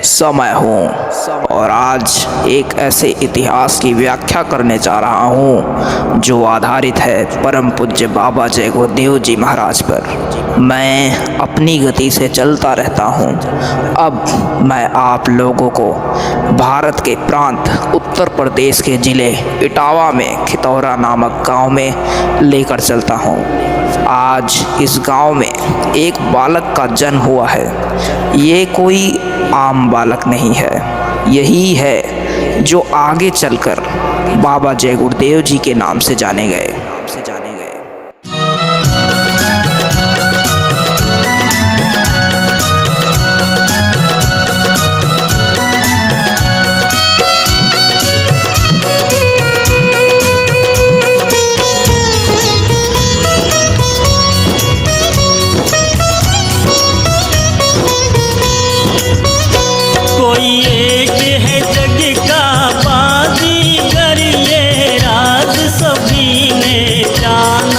समय हूँ और आज एक ऐसे इतिहास की व्याख्या करने जा रहा हूँ जो आधारित है परम पूज्य बाबा जय गुरुदेव जी महाराज पर। मैं अपनी गति से चलता रहता हूँ। अब मैं आप लोगों को भारत के प्रांत उत्तर प्रदेश के ज़िले इटावा में खितौरा नामक गांव में लेकर चलता हूँ। आज इस गांव में एक बालक का जन्म हुआ है। ये कोई आम बालक नहीं है, यही है जो आगे चलकर बाबा जय गुरुदेव जी के नाम से जाने गए। कोई एक है जग का बाजीगर, ये राज सभी ने जाना।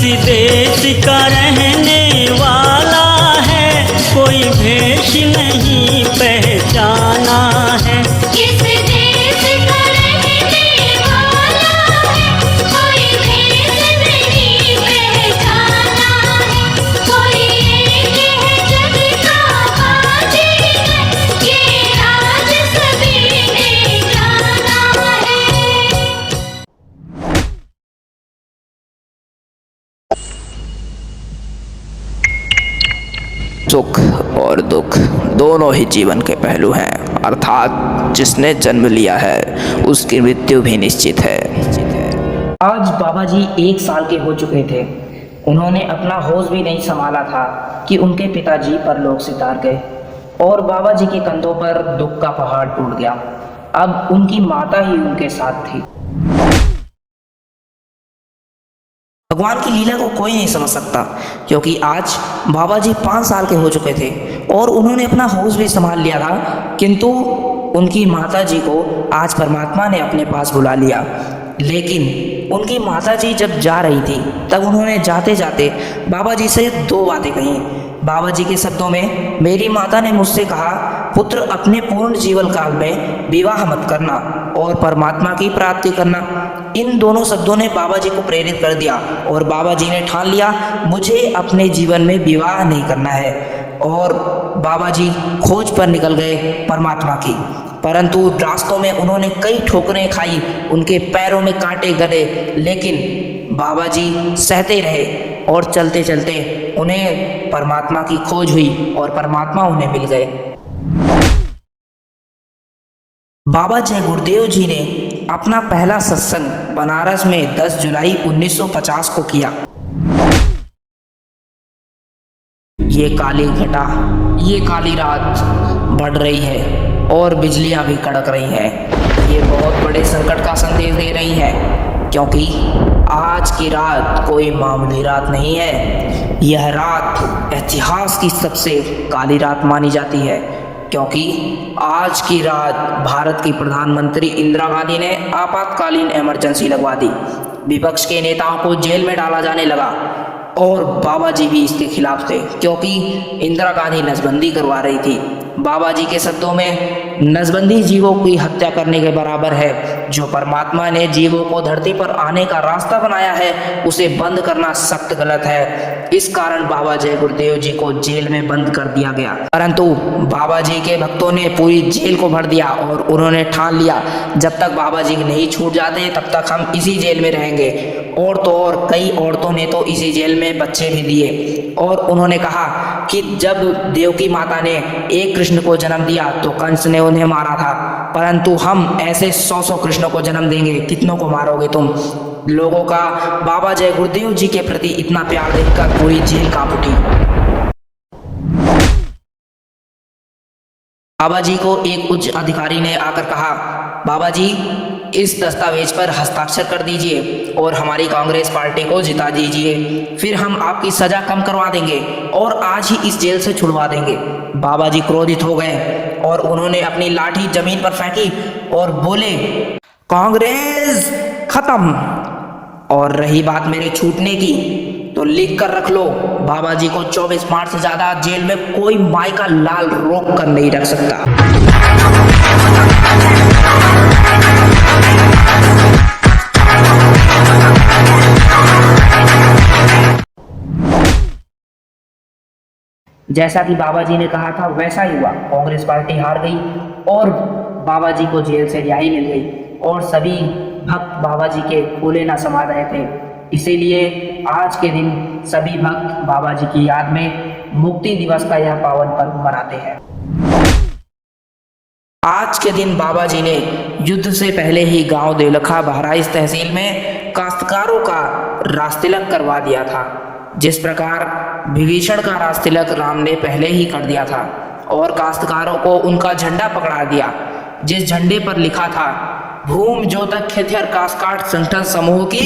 देश का रहने वाला है, कोई भेष नहीं पहचाना है। किस देश का रहने वाला है, कोई भेष नहीं पहचाना है। कोई एक है जग का बाजीगर, ये राज सभी ने जाना है। सुख और दुख दोनों ही जीवन के पहलू हैं, अर्थात जिसने जन्म लिया है उसकी मृत्यु भी निश्चित है। आज बाबा जी 1 साल के हो चुके थे। उन्होंने अपना होश भी नहीं संभाला था कि उनके पिताजी परलोक सिधार गए और बाबा जी के कंधों पर दुख का पहाड़ टूट गया। अब उनकी माता ही उनके साथ थी। भगवान की लीला को कोई नहीं समझ सकता, क्योंकि आज बाबा जी 5 साल के हो चुके थे और उन्होंने अपना होश भी संभाल लिया था, किंतु उनकी माता जी को आज परमात्मा ने अपने पास बुला लिया। लेकिन उनकी माता जी जब जा रही थी तब उन्होंने जाते जाते बाबा जी से 2 बातें कही। बाबा जी के शब्दों में, मेरी माता ने मुझसे कहा, पुत्र अपने पूर्ण जीवन काल में विवाह मत करना और परमात्मा की प्राप्ति करना। इन दोनों शब्दों ने बाबा जी को प्रेरित कर दिया और बाबा जी ने ठान लिया, मुझे अपने जीवन में विवाह नहीं करना है। और बाबा जी खोज पर निकल गए परमात्मा की, परंतु रास्तों में उन्होंने कई ठोकरें खाई, उनके पैरों में कांटे गड़े, लेकिन बाबा जी सहते रहे और चलते चलते उन्हें परमात्मा की खोज हुई और परमात्मा उन्हें मिल गए। बाबा जय गुरुदेव जी ने अपना पहला सत्संग बनारस में 10 जुलाई 1950 को किया। ये काली घटा, ये काली रात बढ़ रही है और बिजलियां भी कड़क रही हैं। ये बहुत बड़े संकट का संदेश दे रही हैं, क्योंकि आज की रात कोई मामूली रात नहीं है। यह रात इतिहास की सबसे काली रात मानी जाती है, क्योंकि आज की रात भारत की प्रधानमंत्री इंदिरा गांधी ने आपातकालीन इमरजेंसी लगवा दी। विपक्ष के नेताओं को जेल में डाला जाने लगा और बाबा जी भी इसके खिलाफ थे, क्योंकि इंदिरा गांधी नसबंदी करवा रही थी। बाबा जी के शब्दों में, नसबंदी जीवों की हत्या करने के बराबर है। जो परमात्मा ने जीवों को धरती पर आने का रास्ता बनाया है, उसे बंद करना सख्त गलत है। इस कारण बाबा जय गुरुदेव जी को जेल में बंद कर दिया गया, परंतु बाबा जी के भक्तों ने पूरी जेल को भर दिया और उन्होंने ठान लिया, जब तक बाबा जी नहीं छूट जाते तब तक हम इसी जेल में रहेंगे। और तो और कई औरतों ने तो इसी जेल में बच्चे भी दिए और उन्होंने कहा कि जब देवकी माता ने एक कृष्ण को जन्म दिया तो कंस ने उन्हें मारा था, परंतु हम ऐसे 100 कृष्णों को जन्म देंगे, कितनों को मारोगे तुम। लोगों का बाबा जय गुरुदेव जी के प्रति इतना प्यार देखकर पूरी जेल कांप उठी। बाबा जी को एक उच्च अधिकारी ने आकर कहा, बाबा जी इस दस्तावेज पर हस्ताक्षर कर दीजिए और हमारी कांग्रेस पार्टी को जिता दीजिए, फिर हम आपकी सजा कम करवा देंगे और आज ही इस जेल से छुड़वा देंगे। बाबा जी क्रोधित हो गए और उन्होंने अपनी लाठी जमीन पर फेंकी और बोले, कांग्रेस खत्म। और रही बात मेरे छूटने की, तो लिख कर रख लो, बाबा जी को 24 मार्च से ज्यादा जेल में कोई माई का लाल रोक कर नहीं रख सकता। जैसा कि बाबा जी ने कहा था वैसा ही हुआ। कांग्रेस पार्टी हार गई और बाबा जी को जेल से रिहाई मिल गई और सभी भक्त बाबा जी के फूले न समा रहे थे। इसीलिए आज के दिन सभी भक्त बाबा जी की याद में मुक्ति दिवस का यह पावन पर्व मनाते हैं। आज के दिन बाबा जी ने युद्ध से पहले ही गांव देवलखा बहराइच तहसील में काश्तकारों का राजतिलक करवा दिया था। जिस प्रकार विभीषण का राजतिलक राम ने पहले ही कर दिया था और काश्तकारों को उनका झंडा पकड़ा दिया, जिस झंडे पर लिखा था, भूम ज्योतक खेतिहर काश्तकार संगठन समूह की।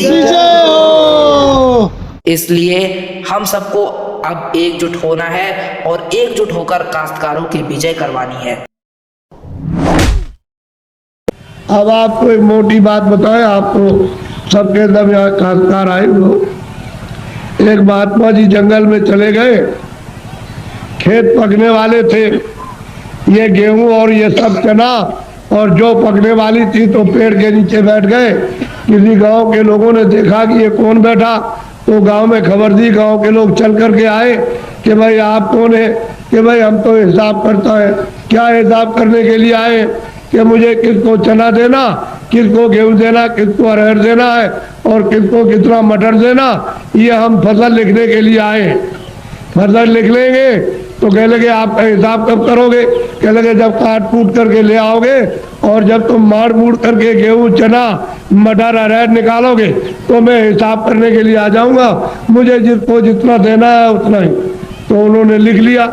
इसलिए हम सबको अब एकजुट होना है और एकजुट होकर काश्तकारों की विजय करवानी है। अब आपको एक मोटी बात बताएं, आपको सबके दम यहाँ काश्तकार आए हो, एक महात्मा जी जंगल में चले गए, खेत पकने वाले थे, ये गेहूं और ये सब चना और जो पकने वाली थी, तो पेड़ के नीचे बैठ गए। किसी गांव के लोगों ने देखा कि ये कौन बैठा, तो गांव में खबर दी। गांव के लोग चल करके आए कि भाई आप कौन है? कि भाई हम तो हिसाब करता है। क्या हिसाब करने के लिए आए? कि मुझे किसको चना देना, किसको गेहूं देना, किसको अरहर देना है और किसको कितना मटर देना, ये हम फसल लिखने के लिए आए। फसल लिख लेंगे। तो कह लगे आपका हिसाब कब करोगे? कह लगे जब काट कूट करके ले आओगे और जब तुम मार मूड़ करके गेहूं चना मटर अरहर निकालोगे तो मैं हिसाब करने के लिए आ जाऊंगा। मुझे जिसको जितना देना है उतना ही। तो उन्होंने लिख लिया।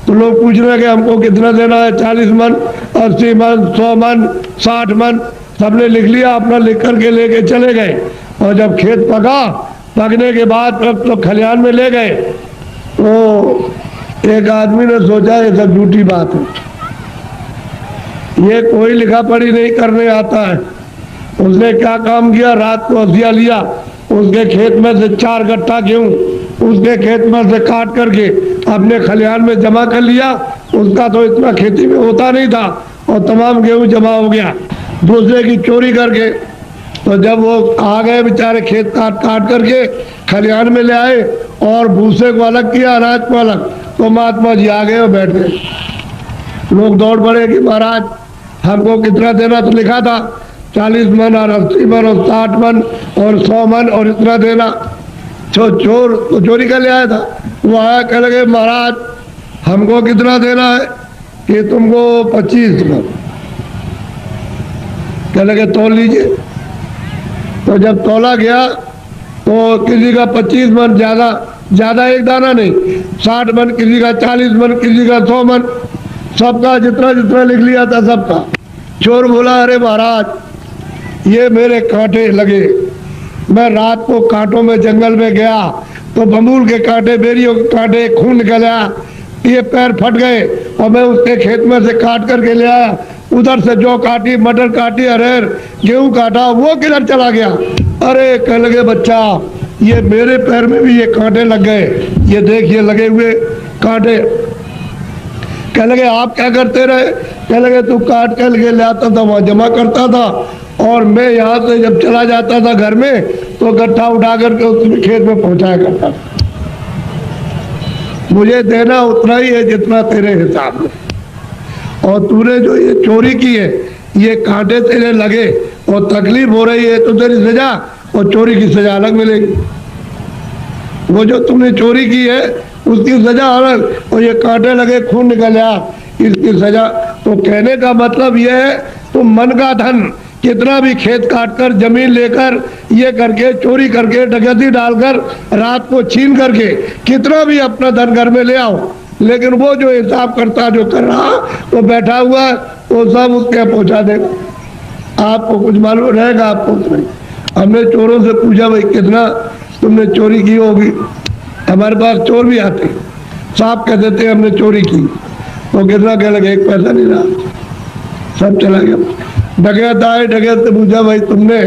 तो लोग पूछ रहे हैं कि हमको कितना देना है? 40 मन, 80 मन, 100 मन, 60 मन। सबने लिख लिया, अपना लिख करके लेके चले गए। और जब खेत पका, पकने के बाद तो खलिहान में ले गए। तो एक आदमी ने सोचा ये सब झूठी बात है, ये कोई लिखा पढ़ी नहीं करने आता है। उसने क्या काम किया, रात को हसिया लिया, उसके खेत में से 4 गट्ठा गेहूं उसके खेत में से काट करके अपने खलिहान में जमा कर लिया। उसका तो इतना खेती में होता नहीं था और तमाम गेहूं जमा हो गया। दूसरे की चोरी करके, तो जब वो आ गए बेचारे खेत काट काट करके खलिहान में ले आए और भूसे को अलग किया, अनाज को अलग, तो महात्मा जी आ गए और बैठ गए। लोग दौड़ पड़े कि महाराज हमको कितना देना, तो लिखा था 40 मन और 80 मन और 60 मन और 100 मन और इतना देना। चोर तो चोरी कर ले आया था, वो आया, कह लगे महाराज हमको कितना देना है? कि तुमको 25 मन। कह लगे तोल लीजिए। तो जब तोला गया तो किसी का 25 मन, ज्यादा एक दाना नहीं, 60 मन, किसी का 40 मन, किसी का 100 मन, सबका जितना जितना लिख लिया था सबका। चोर बोला अरे महाराज ये मेरे कांटे लगे, मैं रात को कांटों में जंगल में गया तो बबूल के कांटे, बेरियों के कांटे, खून निकल आया, ये पैर फट गए और मैं उसके खेत में से काट करके ले आया। उधर से जौ काटी, मटर काटी, अरहर गेहूं काटा, वो किधर चला गया? अरे कह लगे बच्चा ये मेरे पैर में भी ये कांटे लग गए, ये देखिए लगे हुए कांटे। कह लगे आप क्या करते रहे? कह लगे तू काट कर ले आता था, वहां जमा करता था और मैं यहाँ से जब चला जाता था घर में तो गट्ठा उठा करके उसमें खेत में पहुंचाया करता था। मुझे देना उतना ही है जितना तेरे हिसाब में, और तूने जो ये चोरी की है, ये कांटे तेरे लगे और तकलीफ हो रही है, तो तेरी सजा और चोरी की सजा अलग मिलेगी। वो जो तुमने चोरी की है उसकी सजा अलग, और ये कांटे लगे, खून निकल आया, इसकी सजा। तो कहने का मतलब यह है तुम मन का धन कितना भी खेत काटकर, जमीन लेकर, ये करके, चोरी करके, डकैती डालकर, रात को छीन करके कितना भी अपना धन घर में ले आओ, लेकिन वो जो हिसाब करता, जो कर रहा, वो बैठा हुआ, वो सब उसके पहुंचा देगा। आपको कुछ मालूम रहेगा, आपको नहीं। हमने चोरों से पूछा भाई कितना तुमने चोरी की होगी? हमारे पास चोर भी आते, साफ कह देते हमने चोरी की। तो कितना कह लगे? 1 पैसा नहीं रहा, सब चला गया। डकैत आए, डकैत से पूछा भाई तुमने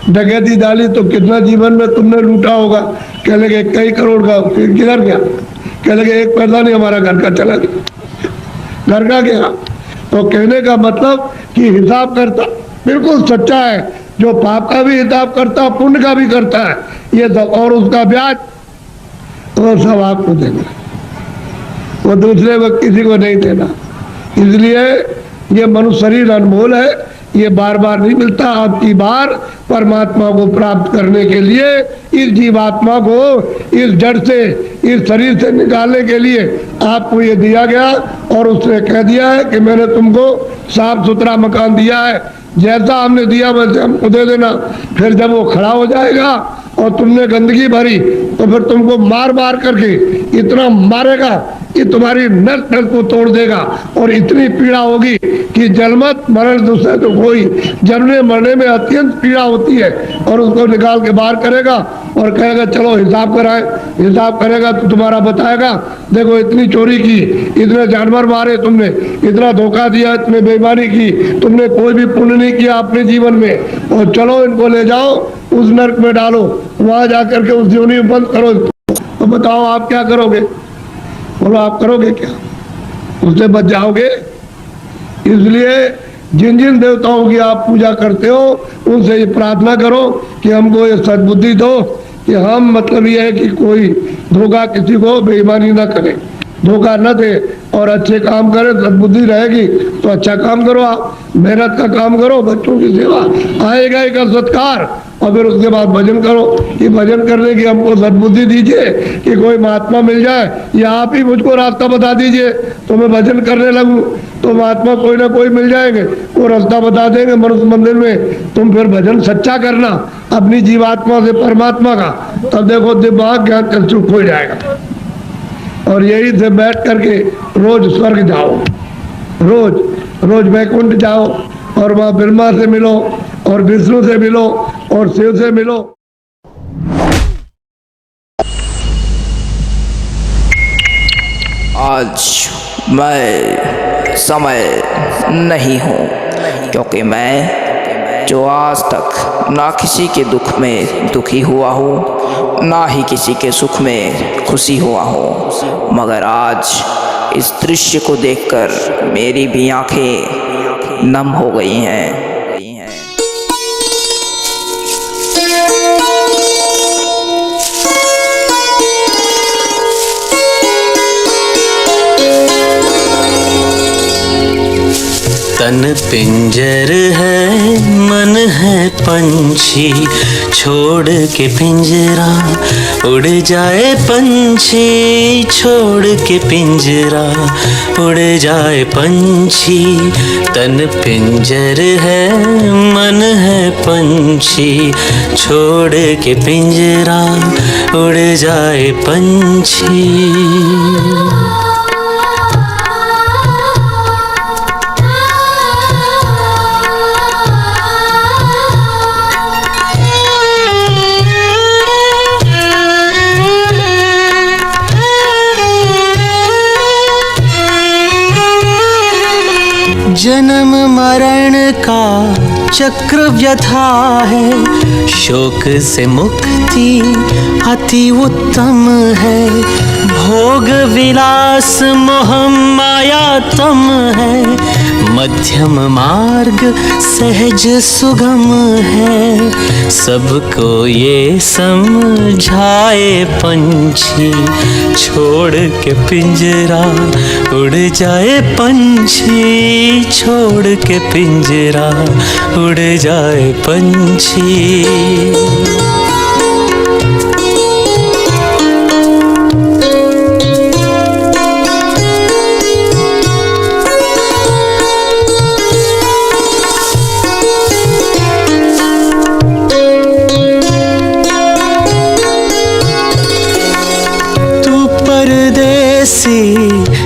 डकैती डाली तो कितना जीवन में तुमने लूटा होगा? कह लगे कई करोड़ का। किधर गया? कह लगे 1 पैसा नहीं, हमारा घर का चला गया। घर का गया। तो कहने का मतलब कि हिसाब करता बिल्कुल सच्चा है, जो पाप का भी हिसाब करता, पुण्य का भी करता है, ये सब, और उसका ब्याज तो सब आपको देना, वो दूसरे वक्त किसी को नहीं देना। इसलिए ये मनुष्य शरीर अनमोल है, ये बार बार नहीं मिलता। आपकी बार परमात्मा को प्राप्त करने के लिए, इस जीवात्मा को इस जड़ से, इस शरीर से निकालने के लिए आपको ये दिया गया, और उसने कह दिया है कि मैंने तुमको साफ सुथरा मकान दिया है, जैसा हमने दिया वैसे हमको दे देना। फिर जब वो खड़ा हो जाएगा और तुमने गंदगी भरी तो फिर तुमको मार मार करके इतना मारेगा कि तुम्हारी नस नस को तोड़ देगा और इतनी पीड़ा होगी कि जन्मत मरण दूसरे तो कोई, जन्मने मरने में अत्यंत पीड़ा होती है। और उसको निकाल के बाहर करेगा और कहेगा चलो हिसाब कराए। हिसाब करेगा तो तुम्हारा बताएगा देखो इतनी चोरी की, इतने जानवर मारे तुमने, इतना धोखा दिया, इतने बेईमानी की, तुमने कोई भी पुण्य नहीं किया अपने जीवन में, और चलो इनको ले जाओ उस नरक में डालो, वहां जाकर के उस योनि में बंद करो। तो बताओ आप क्या करोगे? बोलो आप करोगे क्या? उससे बच जाओगे? इसलिए जिन जिन देवताओं की आप पूजा करते हो उनसे ये प्रार्थना करो कि हमको ये सद्बुद्धि दो कि हम मतलब ये है कि कोई धोखा किसी को बेईमानी ना करे, धोखा न दे और अच्छे काम करे। सद्बुद्धि रहेगी तो अच्छा काम करो, आप मेहनत का काम करो, बच्चों की सेवा, आएगा एक सत्कार, और फिर उसके बाद भजन करो कि भजन करने की हमको सद्बुद्धि दीजिए कि कोई महात्मा मिल जाए या आप ही मुझको रास्ता बता दीजिए तो मैं भजन करने लगूं। तो महात्मा कोई ना कोई मिल जाएंगे, वो रास्ता बता देंगे मनुष्य मंदिर में। तुम फिर भजन सच्चा करना अपनी जीवात्मा से परमात्मा का, तब देखो दिमाग ज्ञान चक्षु खुल जाएगा। और यही से बैठ करके रोज स्वर्ग जाओ, रोज रोज वैकुंठ जाओ और वहां ब्रह्मा से मिलो और विष्णु से मिलो और शिव से मिलो। आज मैं समय नहीं हूँ, क्योंकि मैं जो आज तक ना किसी के दुख में दुखी हुआ हूँ, ना ही किसी के सुख में खुशी हुआ हूँ, मगर आज इस दृश्य को देखकर मेरी भी आंखें नम हो गई हैं। तन पिंजर है मन है पंछी, छोड़ के पिंजरा उड़ जाए पंछी, छोड़ के पिंजरा उड़ जाए पंछी। तन पिंजर है मन है पंछी, छोड़ के पिंजरा उड़ जाए पंछी। जन्म मरण का चक्र व्यथा है, शोक से मुक्ति अति उत्तम है। भोग विलास मोह माया तम है, मध्यम मार्ग सहज सुगम है। सबको ये समझाए पंछी, छोड़ के पिंजरा उड़ जाए पंछी, छोड़ के पिंजरा उड़ जाए पंछी।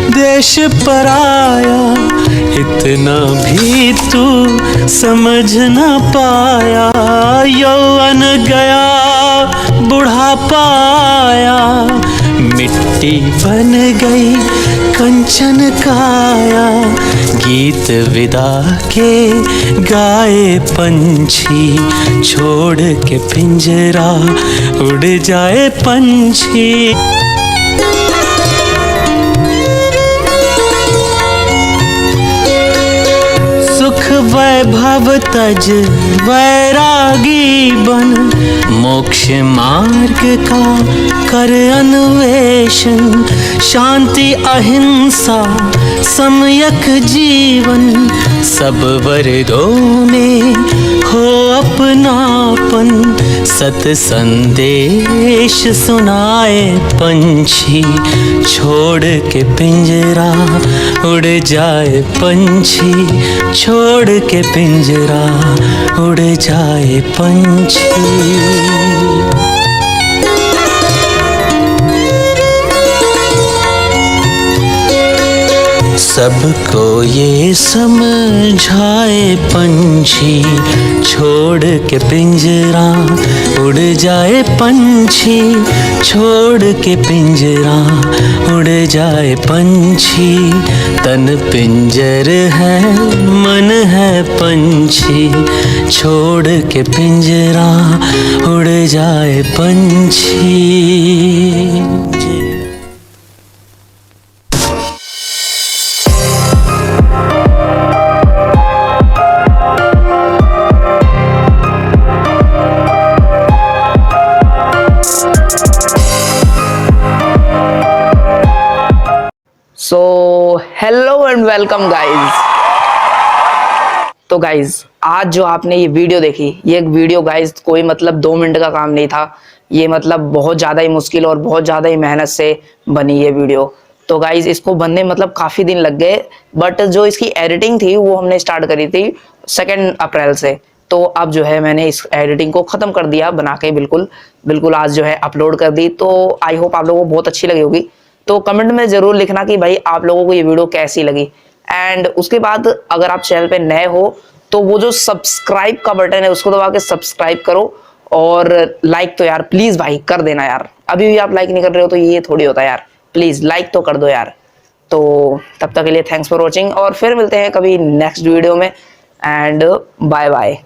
देश पर आया, इतना भी तू समझ न पाया। यौवन गया बुढ़ापा आया, मिट्टी बन गई कंचन काया। गीत विदा के गाए पंछी, छोड़ के पिंजरा उड़ जाए पंछी। वैभव तज वैरागी बन, मोक्ष मार्ग का कर अन्वेषण। शांति अहिंसा सम्यक जीवन, सब वर्गों में हो अपनापन। सत संदेश सुनाए पंछी, छोड़ के पिंजरा उड़ जाए पंछी, छोड़ के पिंजरा उड़ जाए पंछी। सबको ये समझाए पंछी, छोड़ के पिंजरा उड़ जाए पंछी, छोड़ के पिंजरा उड़ जाए पंछी। तन पिंजर है मन है पंछी, छोड़ के पिंजरा उड़ जाए पंछी। So hello and welcome guys. तो गाइज आज जो आपने ये वीडियो देखी, ये एक वीडियो गाइज कोई मतलब 2 मिनट का काम नहीं था। ये मतलब बहुत ज़्यादा ही मुश्किल और बहुत ज़्यादा ही मेहनत से बनी ये वीडियो। तो गाइज इसको बनने मतलब काफ़ी दिन लग गए, बट जो इसकी एडिटिंग थी वो हमने स्टार्ट करी थी 2 अप्रैल से। तो अब जो है मैंने इस एडिटिंग को ख़त्म कर दिया बना के, बिल्कुल आज जो है अपलोड कर दी। तो आई होप आप लोगों को बहुत अच्छी लगी होगी। तो कमेंट में ज़रूर लिखना कि भाई आप लोगों को ये वीडियो कैसी लगी। एंड उसके बाद अगर आप चैनल पे नए हो तो वो जो सब्सक्राइब का बटन है उसको दबा के सब्सक्राइब करो, और लाइक तो यार प्लीज़ भाई कर देना यार। अभी भी आप लाइक नहीं कर रहे हो तो ये थोड़ी होता है यार, प्लीज़ लाइक तो कर दो यार। तो तब तक के लिए थैंक्स फॉर वॉचिंग, और फिर मिलते हैं कभी नेक्स्ट वीडियो में। And bye bye.